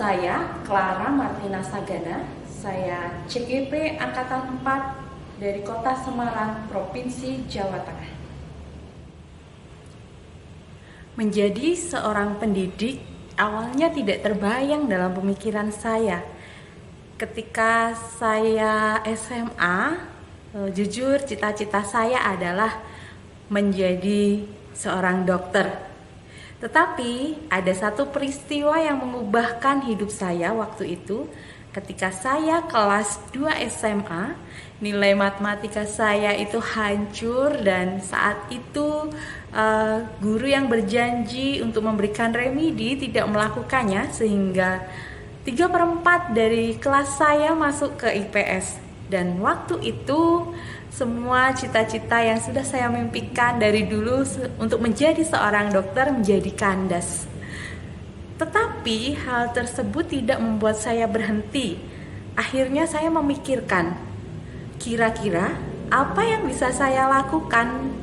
saya Clara Martina Sagana. Saya CGP Angkatan 4 dari Kota Semarang, Provinsi Jawa Tengah. Menjadi seorang pendidik awalnya tidak terbayang dalam pemikiran saya. Ketika saya SMA, jujur cita-cita saya adalah menjadi seorang dokter. Tetapi ada satu peristiwa yang mengubahkan hidup saya waktu itu. Ketika saya kelas 2 SMA, nilai matematika saya itu hancur, dan saat itu guru yang berjanji untuk memberikan remedi tidak melakukannya, sehingga 3/4 dari kelas saya masuk ke IPS. Dan waktu itu semua cita-cita yang sudah saya mimpikan dari dulu untuk menjadi seorang dokter menjadi kandas. Tetapi hal tersebut tidak membuat saya berhenti. Akhirnya saya memikirkan, kira-kira apa yang bisa saya lakukan?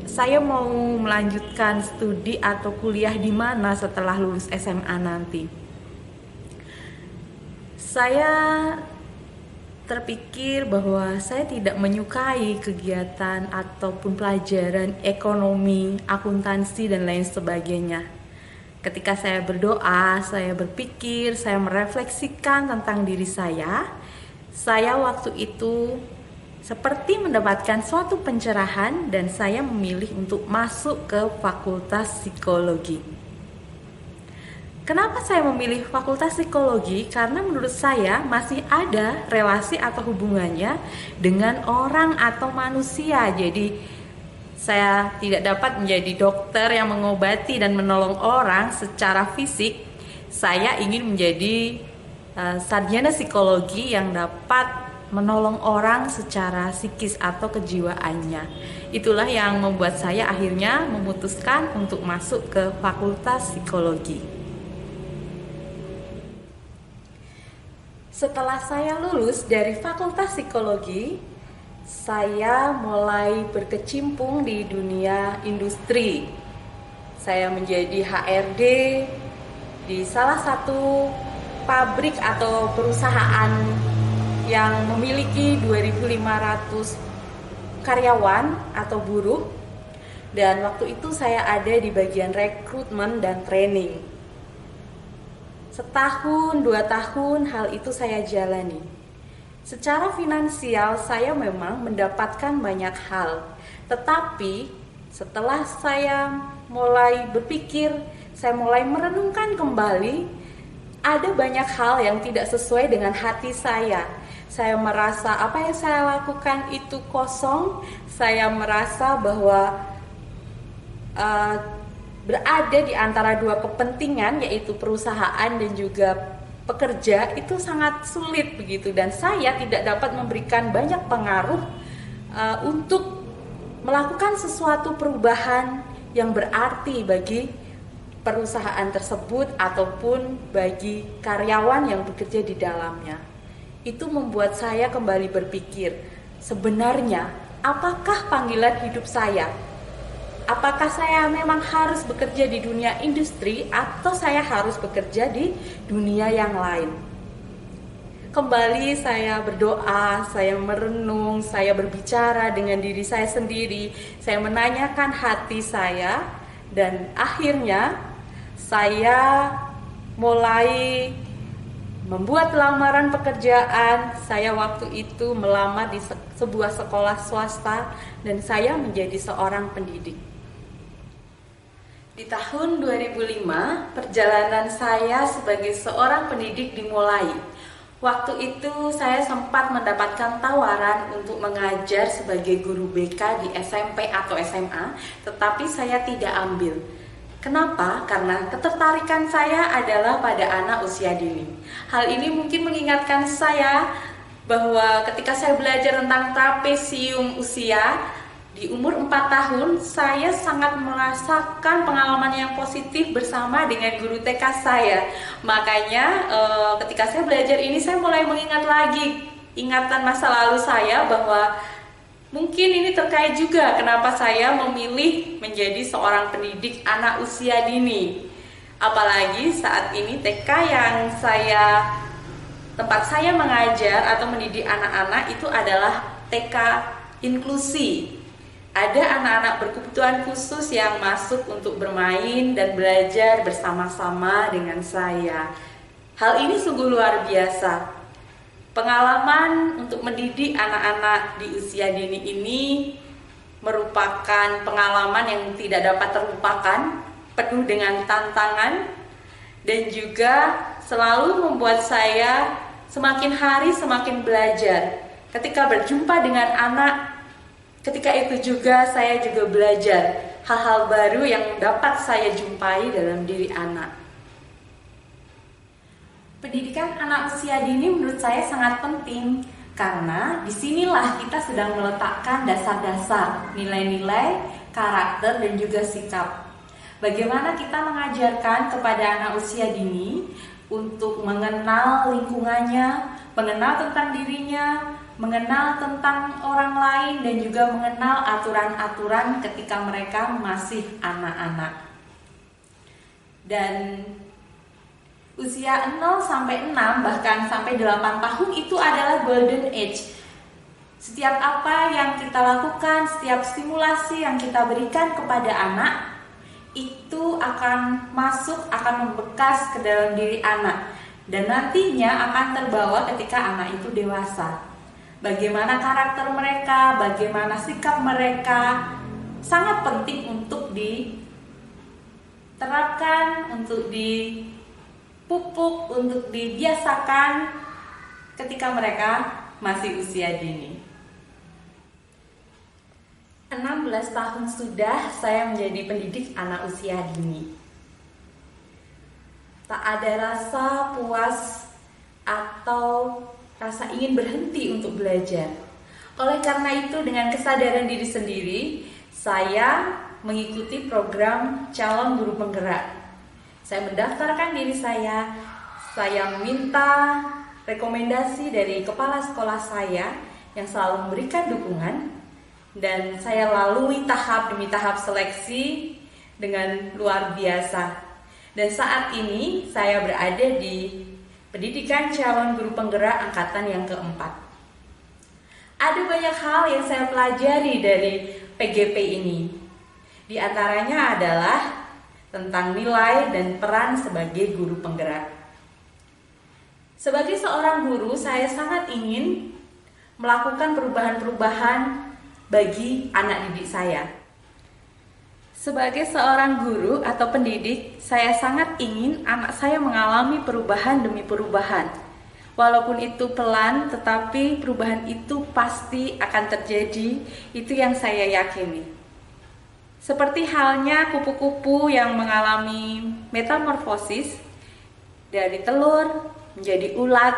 Saya mau melanjutkan studi atau kuliah di mana setelah lulus SMA nanti. Saya terpikir bahwa saya tidak menyukai kegiatan ataupun pelajaran ekonomi, akuntansi, dan lain sebagainya. Ketika saya berdoa, saya berpikir, saya merefleksikan tentang diri saya waktu itu seperti mendapatkan suatu pencerahan, dan saya memilih untuk masuk ke Fakultas Psikologi. Kenapa saya memilih Fakultas Psikologi? Karena menurut saya masih ada relasi atau hubungannya dengan orang atau manusia. Jadi saya tidak dapat menjadi dokter yang mengobati dan menolong orang secara fisik. Saya ingin menjadi sarjana psikologi yang dapat menolong orang secara psikis atau kejiwaannya. Itulah yang membuat saya akhirnya memutuskan untuk masuk ke Fakultas Psikologi. Setelah saya lulus dari Fakultas Psikologi, saya mulai berkecimpung di dunia industri. Saya menjadi HRD di salah satu pabrik atau perusahaan yang memiliki 2.500 karyawan atau buruh. Dan waktu itu saya ada di bagian rekrutmen dan training. Setahun, 2 tahun hal itu saya jalani. Secara finansial saya memang mendapatkan banyak hal, tetapi setelah saya mulai berpikir, saya mulai merenungkan kembali, ada banyak hal yang tidak sesuai dengan hati saya. Saya merasa apa yang saya lakukan itu kosong. Saya merasa bahwa berada di antara dua kepentingan, yaitu perusahaan dan juga pekerja, itu sangat sulit begitu, dan saya tidak dapat memberikan banyak pengaruh untuk melakukan sesuatu perubahan yang berarti bagi perusahaan tersebut ataupun bagi karyawan yang bekerja di dalamnya. Itu membuat saya kembali berpikir, sebenarnya apakah panggilan hidup saya? Apakah saya memang harus bekerja di dunia industri atau saya harus bekerja di dunia yang lain? Kembali saya berdoa, saya merenung, saya berbicara dengan diri saya sendiri, saya menanyakan hati saya, dan akhirnya saya mulai membuat lamaran pekerjaan. Saya waktu itu melamar di sebuah sekolah swasta dan saya menjadi seorang pendidik. Di tahun 2005, perjalanan saya sebagai seorang pendidik dimulai. Waktu itu saya sempat mendapatkan tawaran untuk mengajar sebagai guru BK di SMP atau SMA, tetapi saya tidak ambil. Kenapa? Karena ketertarikan saya adalah pada anak usia dini. Hal ini mungkin mengingatkan saya bahwa ketika saya belajar tentang trapesium usia, di umur 4 tahun, saya sangat merasakan pengalaman yang positif bersama dengan guru TK saya. Makanya ketika saya belajar ini, saya mulai mengingat lagi ingatan masa lalu saya, bahwa mungkin ini terkait juga kenapa saya memilih menjadi seorang pendidik anak usia dini. Apalagi saat ini TK yang tempat saya mengajar atau mendidik anak-anak itu adalah TK inklusi. Ada anak-anak berkebutuhan khusus yang masuk untuk bermain dan belajar bersama-sama dengan saya. Hal ini sungguh luar biasa. Pengalaman untuk mendidik anak-anak di usia dini ini merupakan pengalaman yang tidak dapat terlupakan, penuh dengan tantangan, dan juga selalu membuat saya semakin hari semakin belajar. Ketika berjumpa dengan anak, ketika itu juga saya juga belajar hal-hal baru yang dapat saya jumpai dalam diri anak. Pendidikan anak usia dini menurut saya sangat penting karena disinilah kita sedang meletakkan dasar-dasar nilai-nilai, karakter, dan juga sikap. Bagaimana kita mengajarkan kepada anak usia dini untuk mengenal lingkungannya, mengenal tentang dirinya, mengenal tentang orang lain, dan juga mengenal aturan-aturan ketika mereka masih anak-anak. Dan usia 0 sampai 6 bahkan sampai 8 tahun itu adalah golden age. Setiap apa yang kita lakukan, setiap stimulasi yang kita berikan kepada anak itu akan masuk, akan membekas ke dalam diri anak, dan nantinya akan terbawa ketika anak itu dewasa. Bagaimana karakter mereka, bagaimana sikap mereka sangat penting untuk diterapkan, untuk dipupuk, untuk dibiasakan ketika mereka masih usia dini. 16 tahun sudah saya menjadi pendidik anak usia dini. Tak ada rasa puas atau rasa ingin berhenti untuk belajar. Oleh karena itu, dengan kesadaran diri sendiri, saya mengikuti program calon guru penggerak. Saya mendaftarkan diri saya meminta rekomendasi dari kepala sekolah saya yang selalu memberikan dukungan, dan saya lalui tahap demi tahap seleksi dengan luar biasa. Dan saat ini saya berada di pendidikan calon guru penggerak angkatan yang keempat. Ada banyak hal yang saya pelajari dari PGP ini. Di antaranya adalah tentang nilai dan peran sebagai guru penggerak. Sebagai seorang guru, saya sangat ingin melakukan perubahan-perubahan bagi anak didik saya. Sebagai seorang guru atau pendidik, saya sangat ingin anak saya mengalami perubahan demi perubahan. Walaupun itu pelan, tetapi perubahan itu pasti akan terjadi, itu yang saya yakini. Seperti halnya kupu-kupu yang mengalami metamorfosis dari telur menjadi ulat,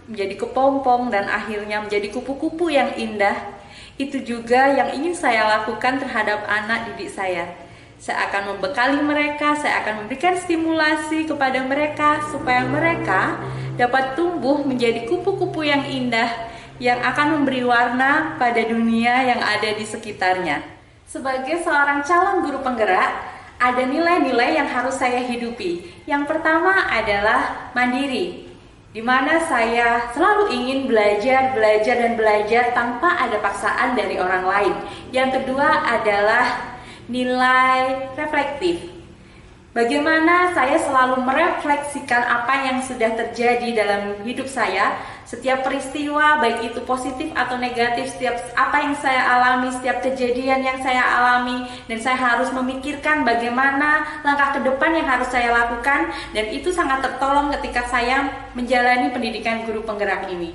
menjadi kepompong, dan akhirnya menjadi kupu-kupu yang indah. Itu juga yang ingin saya lakukan terhadap anak didik saya. Saya akan membekali mereka, saya akan memberikan stimulasi kepada mereka supaya mereka dapat tumbuh menjadi kupu-kupu yang indah yang akan memberi warna pada dunia yang ada di sekitarnya. Sebagai seorang calon guru penggerak, ada nilai-nilai yang harus saya hidupi. Yang pertama adalah mandiri, di mana saya selalu ingin belajar dan belajar tanpa ada paksaan dari orang lain. Yang kedua adalah nilai reflektif. Bagaimana saya selalu merefleksikan apa yang sudah terjadi dalam hidup saya, setiap peristiwa, baik itu positif atau negatif, setiap apa yang saya alami, setiap kejadian yang saya alami, dan saya harus memikirkan bagaimana langkah ke depan yang harus saya lakukan, dan itu sangat tertolong ketika saya menjalani pendidikan guru penggerak ini.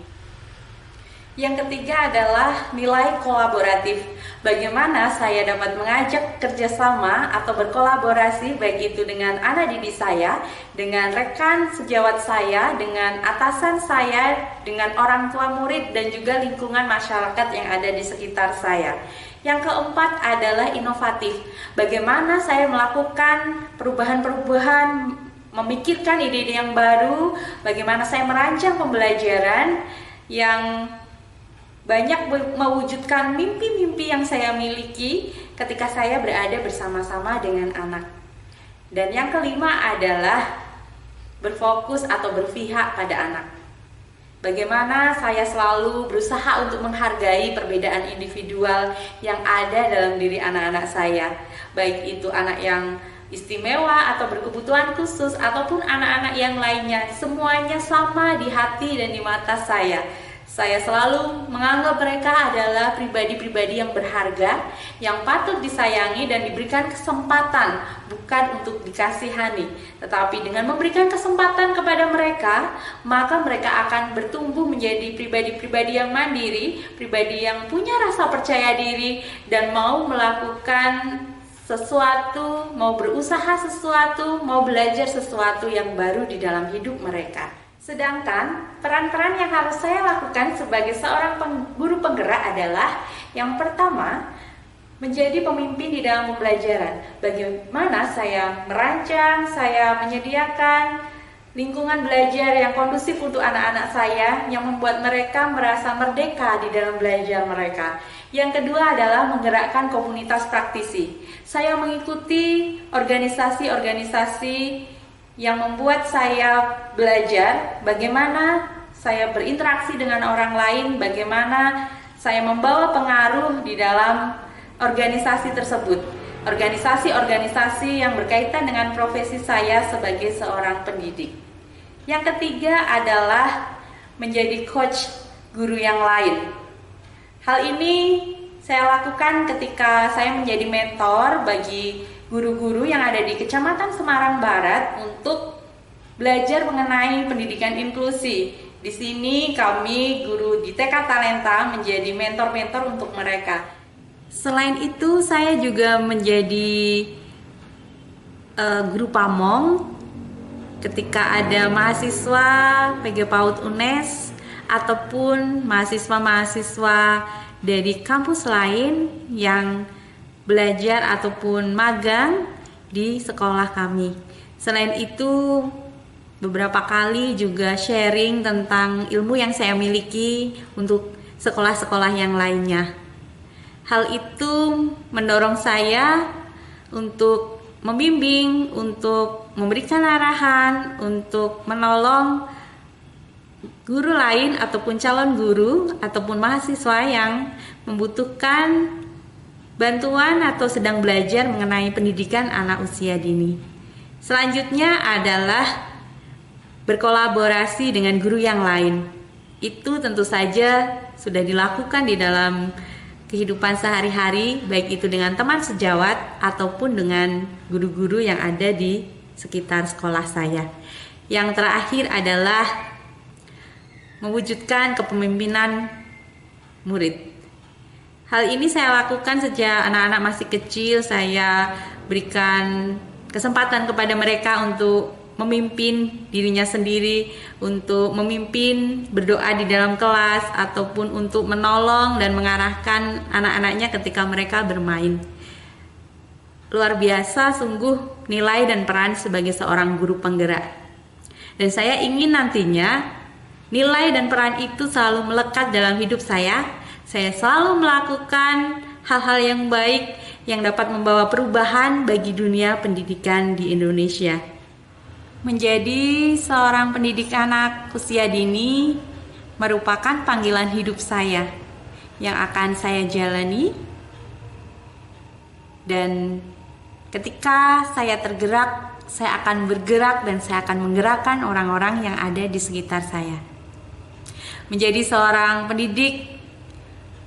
Yang ketiga adalah nilai kolaboratif. Bagaimana saya dapat mengajak kerjasama atau berkolaborasi, baik itu dengan anak didik saya, dengan rekan sejawat saya, dengan atasan saya, dengan orang tua murid, dan juga lingkungan masyarakat yang ada di sekitar saya. Yang keempat adalah inovatif. Bagaimana saya melakukan perubahan-perubahan, memikirkan ide-ide yang baru, bagaimana saya merancang pembelajaran yang banyak mewujudkan mimpi-mimpi yang saya miliki ketika saya berada bersama-sama dengan anak. Dan yang kelima adalah berfokus atau berpihak pada anak. Bagaimana saya selalu berusaha untuk menghargai perbedaan individual yang ada dalam diri anak-anak saya, baik itu anak yang istimewa atau berkebutuhan khusus ataupun anak-anak yang lainnya, semuanya sama di hati dan di mata saya. Saya selalu menganggap mereka adalah pribadi-pribadi yang berharga, yang patut disayangi dan diberikan kesempatan, bukan untuk dikasihani. Tetapi dengan memberikan kesempatan kepada mereka, maka mereka akan bertumbuh menjadi pribadi-pribadi yang mandiri, pribadi yang punya rasa percaya diri, dan mau melakukan sesuatu, mau berusaha sesuatu, mau belajar sesuatu yang baru di dalam hidup mereka. Sedangkan peran-peran yang harus saya lakukan sebagai seorang guru penggerak adalah yang pertama, menjadi pemimpin di dalam pembelajaran. Bagaimana saya merancang, saya menyediakan lingkungan belajar yang kondusif untuk anak-anak saya, yang membuat mereka merasa merdeka di dalam belajar mereka. Yang kedua adalah menggerakkan komunitas praktisi. Saya mengikuti organisasi-organisasi yang membuat saya belajar bagaimana saya berinteraksi dengan orang lain, bagaimana saya membawa pengaruh di dalam organisasi tersebut. Organisasi-organisasi yang berkaitan dengan profesi saya sebagai seorang pendidik. Yang ketiga adalah menjadi coach guru yang lain. Hal ini saya lakukan ketika saya menjadi mentor bagi guru-guru yang ada di Kecamatan Semarang Barat untuk belajar mengenai pendidikan inklusi. Di sini kami guru di TK Talenta menjadi mentor-mentor untuk mereka. Selain itu saya juga menjadi guru pamong ketika ada mahasiswa PG PAUD UNES ataupun mahasiswa-mahasiswa dari kampus lain yang belajar ataupun magang di sekolah kami. Selain itu, beberapa kali juga sharing tentang ilmu yang saya miliki untuk sekolah-sekolah yang lainnya. Hal itu mendorong saya untuk membimbing, untuk memberikan arahan, untuk menolong guru lain ataupun calon guru ataupun mahasiswa yang membutuhkan bantuan atau sedang belajar mengenai pendidikan anak usia dini. Selanjutnya adalah berkolaborasi dengan guru yang lain. Itu tentu saja sudah dilakukan di dalam kehidupan sehari-hari, baik itu dengan teman sejawat ataupun dengan guru-guru yang ada di sekitar sekolah saya. Yang terakhir adalah mewujudkan kepemimpinan murid. Hal ini saya lakukan sejak anak-anak masih kecil. Saya berikan kesempatan kepada mereka untuk memimpin dirinya sendiri, untuk memimpin berdoa di dalam kelas, ataupun untuk menolong dan mengarahkan anak-anaknya ketika mereka bermain. Luar biasa sungguh nilai dan peran sebagai seorang guru penggerak. Dan saya ingin nantinya nilai dan peran itu selalu melekat dalam hidup saya. Saya selalu melakukan hal-hal yang baik yang dapat membawa perubahan bagi dunia pendidikan di Indonesia. Menjadi seorang pendidik anak usia dini merupakan panggilan hidup saya yang akan saya jalani. Dan ketika saya tergerak, saya akan bergerak dan saya akan menggerakkan orang-orang yang ada di sekitar saya. Menjadi seorang pendidik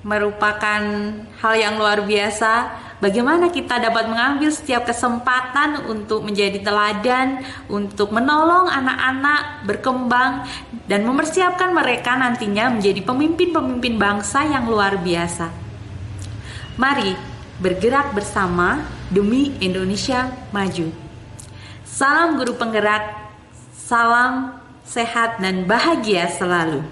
merupakan hal yang luar biasa. Bagaimana kita dapat mengambil setiap kesempatan untuk menjadi teladan, untuk menolong anak-anak berkembang dan mempersiapkan mereka nantinya menjadi pemimpin-pemimpin bangsa yang luar biasa. Mari bergerak bersama demi Indonesia maju. Salam guru penggerak, salam sehat dan bahagia selalu.